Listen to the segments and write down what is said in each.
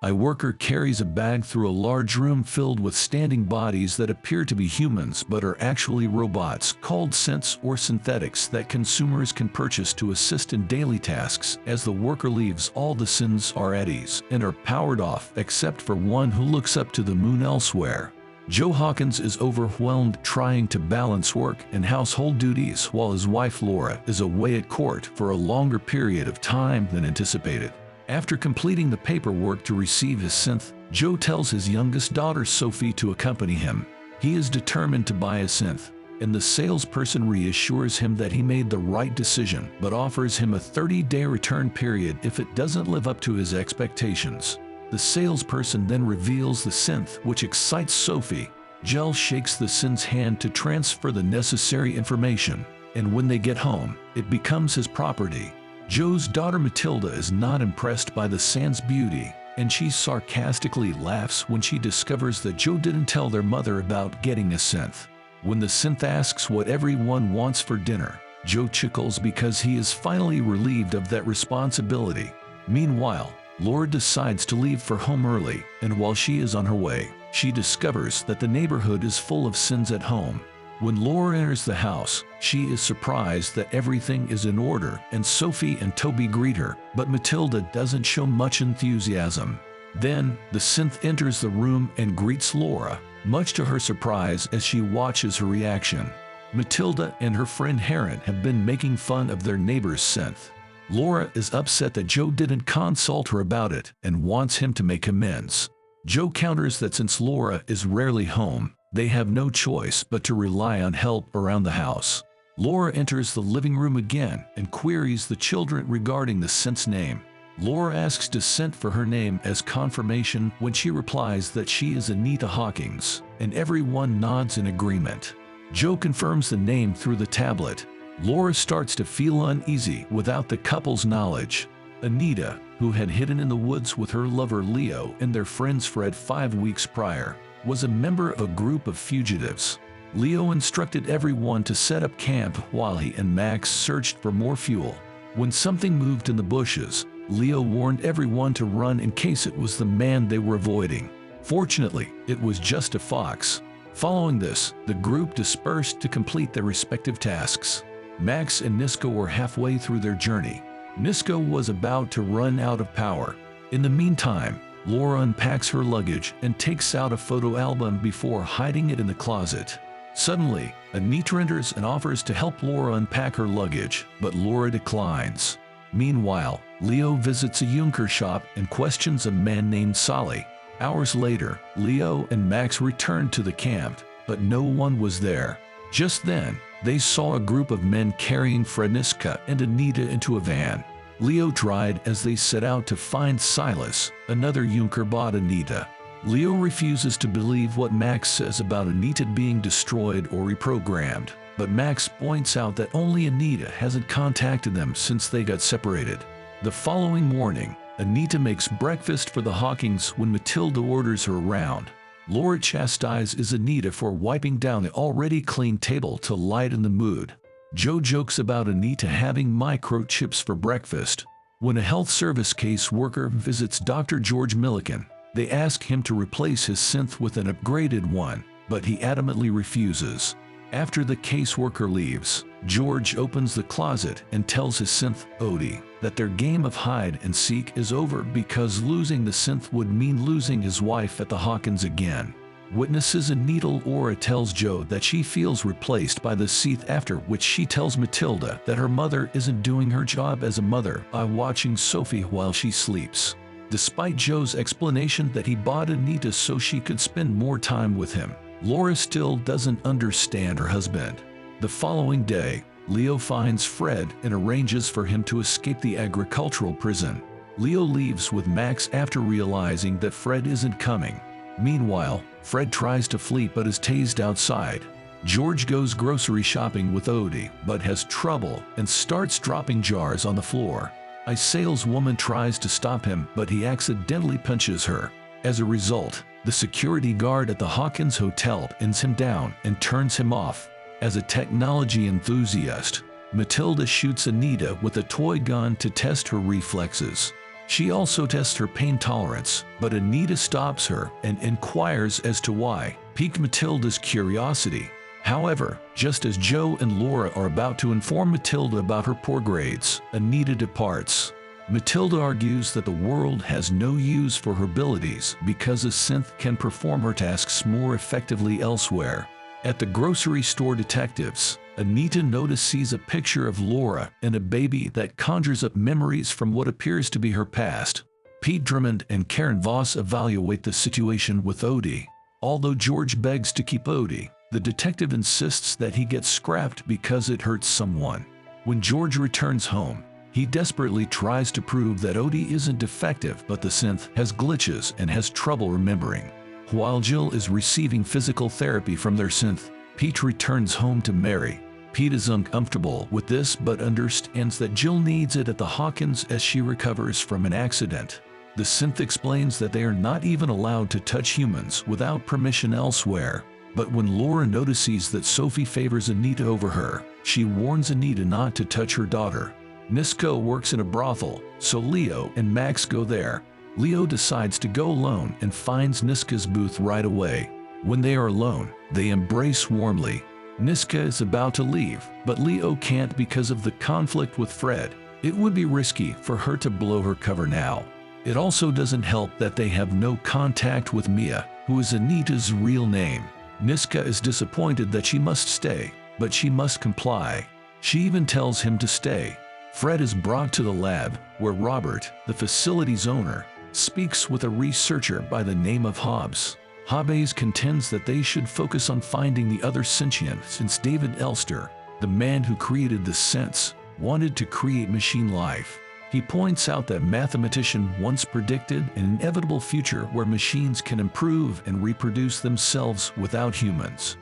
A worker carries a bag through a large room filled with standing bodies that appear to be humans but are actually robots called synths or synthetics that consumers can purchase to assist in daily tasks. As the worker leaves, all the synths are at ease and are powered off except for one who looks up to the moon elsewhere. Joe Hawkins is overwhelmed trying to balance work and household duties while his wife Laura is away at court for a longer period of time than anticipated. After completing the paperwork to receive his synth, Joe tells his youngest daughter Sophie to accompany him. He is determined to buy a synth, and the salesperson reassures him that he made the right decision but offers him a 30-day return period if it doesn't live up to his expectations. The salesperson then reveals the synth, which excites Sophie. Joe shakes the synth's hand to transfer the necessary information, and when they get home, it becomes his property. Joe's daughter Matilda is not impressed by the synth's beauty, and she sarcastically laughs when she discovers that Joe didn't tell their mother about getting a synth. When the synth asks what everyone wants for dinner, Joe chuckles because he is finally relieved of that responsibility. Meanwhile, Laura decides to leave for home early, and while she is on her way, she discovers that the neighborhood is full of synths at home. When Laura enters the house, she is surprised that everything is in order and Sophie and Toby greet her, but Matilda doesn't show much enthusiasm. Then, the synth enters the room and greets Laura, much to her surprise as she watches her reaction. Matilda and her friend Heron have been making fun of their neighbor's synth. Laura is upset that Joe didn't consult her about it and wants him to make amends. Joe counters that since Laura is rarely home, they have no choice but to rely on help around the house. Laura enters the living room again and queries the children regarding the synth's name. Laura asks Descent for her name as confirmation when she replies that she is Anita Hawkins, and everyone nods in agreement. Joe confirms the name through the tablet. Laura starts to feel uneasy without the couple's knowledge. Anita, who had hidden in the woods with her lover Leo and their friends Fred 5 weeks prior, was a member of a group of fugitives. Leo instructed everyone to set up camp while he and Max searched for more fuel. When something moved in the bushes, Leo warned everyone to run in case it was the man they were avoiding. Fortunately, it was just a fox. Following this, the group dispersed to complete their respective tasks. Max and Nisko were halfway through their journey. Nisko was about to run out of power. In the meantime, Laura unpacks her luggage and takes out a photo album before hiding it in the closet. Suddenly, Anita enters and offers to help Laura unpack her luggage, but Laura declines. Meanwhile, Leo visits a Junker shop and questions a man named Sally. Hours later, Leo and Max return to the camp, but no one was there. Just then, they saw a group of men carrying Niska and Anita into a van. Leo tried as they set out to find Silas, another Junker bought Anita. Leo refuses to believe what Max says about Anita being destroyed or reprogrammed, but Max points out that only Anita hasn't contacted them since they got separated. The following morning, Anita makes breakfast for the Hawkins when Matilda orders her around. Laura chastises Anita for wiping down the already clean table to lighten the mood. Joe jokes about Anita having microchips for breakfast. When a health service case worker visits Dr. George Milliken, they ask him to replace his synth with an upgraded one, but he adamantly refuses. After the caseworker leaves, George opens the closet and tells his synth, Odie, that their game of hide and seek is over because losing the synth would mean losing his wife at the Hawkins again. Witnesses and Needle Aura tells Joe that she feels replaced by the synth, after which she tells Matilda that her mother isn't doing her job as a mother by watching Sophie while she sleeps. Despite Joe's explanation that he bought Anita so she could spend more time with him, Laura still doesn't understand her husband. The following day, Leo finds Fred and arranges for him to escape the agricultural prison. Leo leaves with Max after realizing that Fred isn't coming. Meanwhile, Fred tries to flee but is tased outside. George goes grocery shopping with Odie but has trouble and starts dropping jars on the floor. A saleswoman tries to stop him but he accidentally punches her. As a result, the security guard at the Hawkins Hotel pins him down and turns him off. As a technology enthusiast, Matilda shoots Anita with a toy gun to test her reflexes. She also tests her pain tolerance, but Anita stops her and inquires as to why, piqued Matilda's curiosity. However, just as Joe and Laura are about to inform Matilda about her poor grades, Anita departs. Matilda argues that the world has no use for her abilities because a synth can perform her tasks more effectively elsewhere. At the grocery store detectives, Anita notices a picture of Laura and a baby that conjures up memories from what appears to be her past. Pete Drummond and Karen Voss evaluate the situation with Odie. Although George begs to keep Odie, the detective insists that he gets scrapped because it hurts someone. When George returns home, he desperately tries to prove that Odie isn't defective, but the synth has glitches and has trouble remembering. While Jill is receiving physical therapy from their synth, Pete returns home to Mary. Pete is uncomfortable with this but understands that Jill needs it at the Hawkins as she recovers from an accident. The synth explains that they are not even allowed to touch humans without permission elsewhere. But when Laura notices that Sophie favors Anita over her, she warns Anita not to touch her daughter. Niska works in a brothel, so Leo and Max go there. Leo decides to go alone and finds Niska's booth right away. When they are alone, they embrace warmly. Niska is about to leave, but Leo can't because of the conflict with Fred. It would be risky for her to blow her cover now. It also doesn't help that they have no contact with Mia, who is Anita's real name. Niska is disappointed that she must stay, but she must comply. She even tells him to stay. Fred is brought to the lab, where Robert, the facility's owner, speaks with a researcher by the name of Hobbs. Hobbes contends that they should focus on finding the other sentient since David Elster, the man who created the sense, wanted to create machine life. He points out that mathematician once predicted an inevitable future where machines can improve and reproduce themselves without humans.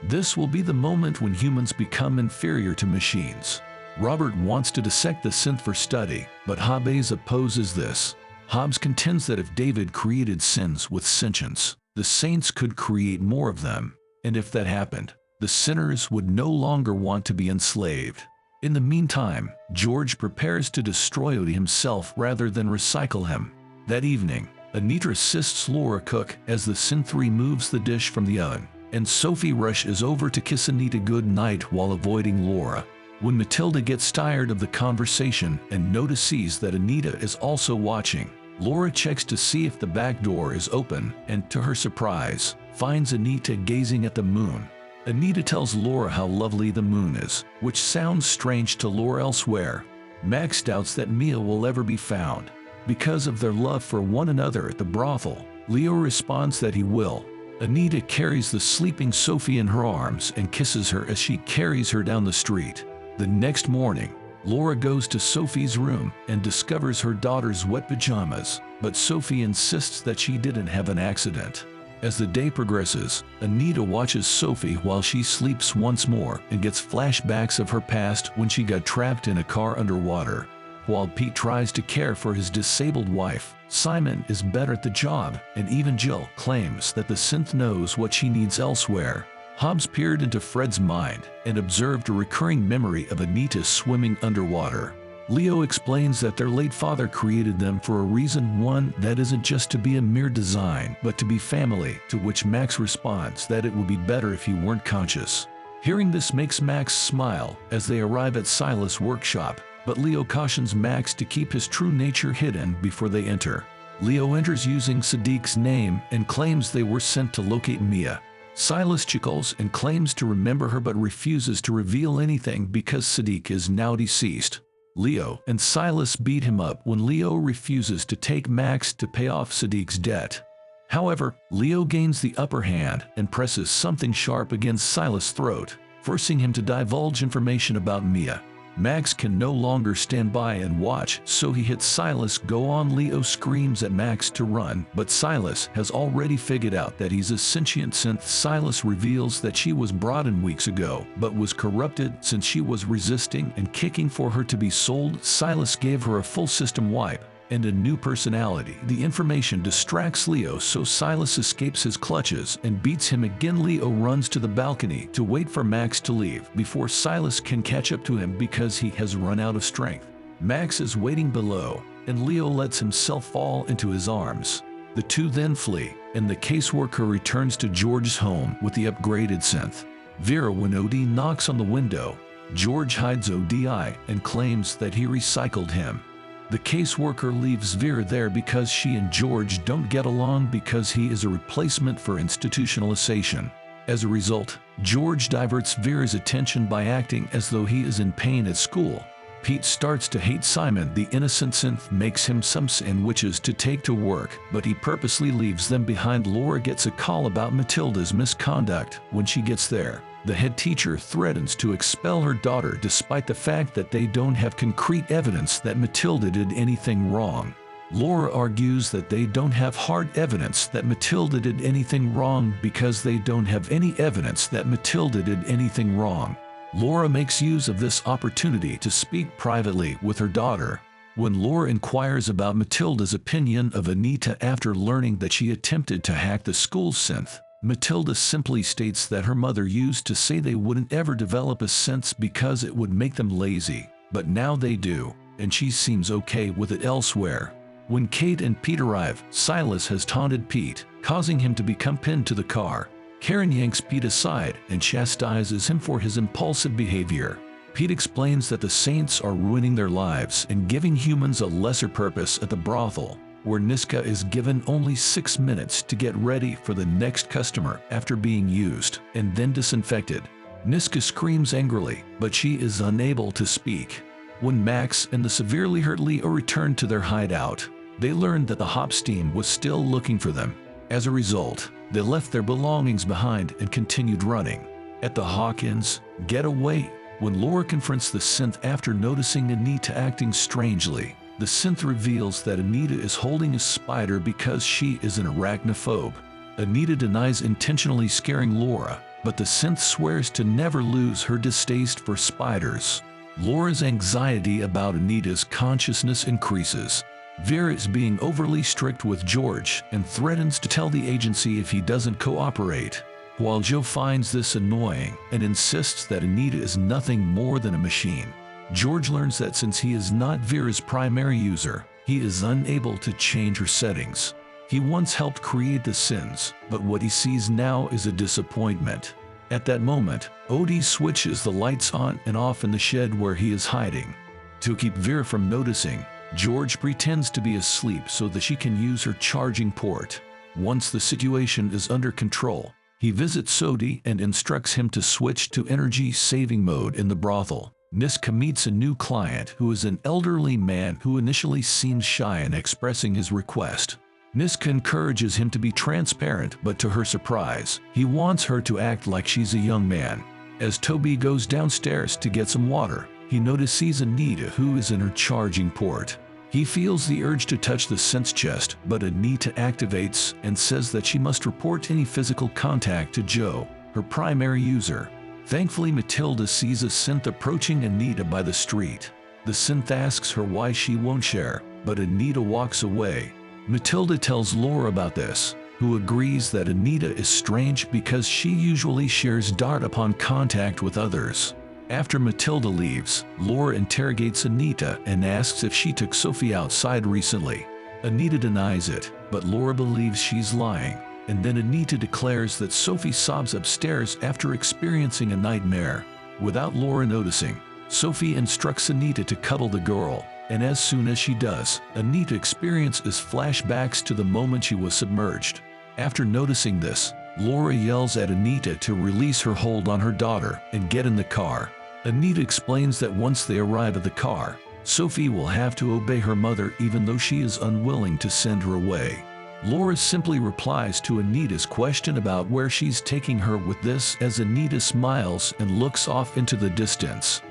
This will be the moment when humans become inferior to machines. Robert wants to dissect the synth for study, but Hobbes opposes this. Hobbes contends that if David created sins with sentience, the saints could create more of them, and if that happened, the sinners would no longer want to be enslaved. In the meantime, George prepares to destroy Odie himself rather than recycle him. That evening, Anita assists Laura cook as the synth removes the dish from the oven, and Sophie rushes over to kiss Anita goodnight while avoiding Laura. When Matilda gets tired of the conversation and notices that Anita is also watching, Laura checks to see if the back door is open and, to her surprise, finds Anita gazing at the moon. Anita tells Laura how lovely the moon is, which sounds strange to Laura elsewhere. Max doubts that Mia will ever be found. Because of their love for one another at the brothel, Leo responds that he will. Anita carries the sleeping Sophie in her arms and kisses her as she carries her down the street. The next morning, Laura goes to Sophie's room and discovers her daughter's wet pajamas, but Sophie insists that she didn't have an accident. As the day progresses, Anita watches Sophie while she sleeps once more and gets flashbacks of her past when she got trapped in a car underwater. While Pete tries to care for his disabled wife, Simon is better at the job, and even Jill claims that the synth knows what she needs elsewhere. Hobbs peered into Fred's mind and observed a recurring memory of Anita swimming underwater. Leo explains that their late father created them for a reason, one that isn't just to be a mere design, but to be family, to which Max responds that it would be better if he weren't conscious. Hearing this makes Max smile as they arrive at Silas' workshop, but Leo cautions Max to keep his true nature hidden before they enter. Leo enters using Sadiq's name and claims they were sent to locate Mia. Silas chuckles and claims to remember her but refuses to reveal anything because Sadiq is now deceased. Leo and Silas beat him up when Leo refuses to take Max to pay off Sadiq's debt. However, Leo gains the upper hand and presses something sharp against Silas' throat, forcing him to divulge information about Mia. Max can no longer stand by and watch, so he hits Silas. Go on. Leo screams at Max to run, but Silas has already figured out that he's a sentient synth. Silas reveals that she was brought in weeks ago, but was corrupted since she was resisting and kicking for her to be sold. Silas gave her a full system wipe and a new personality. The information distracts Leo, so Silas escapes his clutches and beats him again. Leo runs to the balcony to wait for Max to leave before Silas can catch up to him because he has run out of strength. Max is waiting below, and Leo lets himself fall into his arms. The two then flee, and the caseworker returns to George's home with the upgraded synth. Vera, when OD knocks on the window, George hides ODI and claims that he recycled him. The caseworker leaves Vera there because she and George don't get along because he is a replacement for institutionalization. As a result, George diverts Vera's attention by acting as though he is in pain at school. Pete starts to hate Simon. The innocent synth makes him some sandwiches to take to work, but he purposely leaves them behind. Laura gets a call about Matilda's misconduct. When she gets there, the head teacher threatens to expel her daughter despite the fact that they don't have concrete evidence that Matilda did anything wrong. Laura argues that they don't have hard evidence that Matilda did anything wrong because they don't have any evidence that Matilda did anything wrong. Laura makes use of this opportunity to speak privately with her daughter. When Laura inquires about Matilda's opinion of Anita after learning that she attempted to hack the school synth, Matilda simply states that her mother used to say they wouldn't ever develop a synth because it would make them lazy, but now they do, and she seems okay with it elsewhere. When Kate and Pete arrive, Silas has taunted Pete, causing him to become pinned to the car. Karen yanks Pete aside and chastises him for his impulsive behavior. Pete explains that the saints are ruining their lives and giving humans a lesser purpose at the brothel, where Niska is given only 6 minutes to get ready for the next customer after being used and then disinfected. Niska screams angrily, but she is unable to speak. When Max and the severely hurt Leo return to their hideout, they learn that the Hops team was still looking for them. As a result, they left their belongings behind and continued running. At the Hawkins getaway, when Laura confronts the synth after noticing Anita acting strangely, the synth reveals that Anita is holding a spider because she is an arachnophobe. Anita denies intentionally scaring Laura, but the synth swears to never lose her distaste for spiders. Laura's anxiety about Anita's consciousness increases. Vera is being overly strict with George and threatens to tell the agency if he doesn't cooperate. While Joe finds this annoying and insists that Anita is nothing more than a machine, George learns that since he is not Vera's primary user, he is unable to change her settings. He once helped create the sins, but what he sees now is a disappointment. At that moment, Odie switches the lights on and off in the shed where he is hiding. To keep Vera from noticing, George pretends to be asleep so that she can use her charging port. Once the situation is under control, he visits Sodi and instructs him to switch to energy-saving mode in the brothel. Niska meets a new client who is an elderly man who initially seems shy in expressing his request. Niska encourages him to be transparent, but to her surprise, he wants her to act like she's a young man. As Toby goes downstairs to get some water, he notices Anita who is in her charging port. He feels the urge to touch the synth's chest, but Anita activates and says that she must report any physical contact to Joe, her primary user. Thankfully, Matilda sees a synth approaching Anita by the street. The synth asks her why she won't share, but Anita walks away. Matilda tells Laura about this, who agrees that Anita is strange because she usually shares data upon contact with others. After Matilda leaves, Laura interrogates Anita and asks if she took Sophie outside recently. Anita denies it, but Laura believes she's lying, and then Anita declares that Sophie sobs upstairs after experiencing a nightmare. Without Laura noticing, Sophie instructs Anita to cuddle the girl, and as soon as she does, Anita experiences flashbacks to the moment she was submerged. After noticing this, Laura yells at Anita to release her hold on her daughter and get in the car. Anita explains that once they arrive at the car, Sophie will have to obey her mother even though she is unwilling to send her away. Laura simply replies to Anita's question about where she's taking her with this as Anita smiles and looks off into the distance.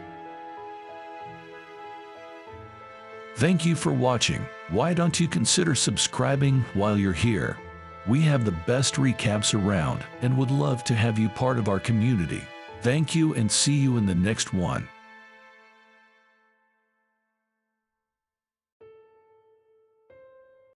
Thank you for watching. Why don't you consider subscribing while you're here? We have the best recaps around and would love to have you part of our community. Thank you and see you in the next one.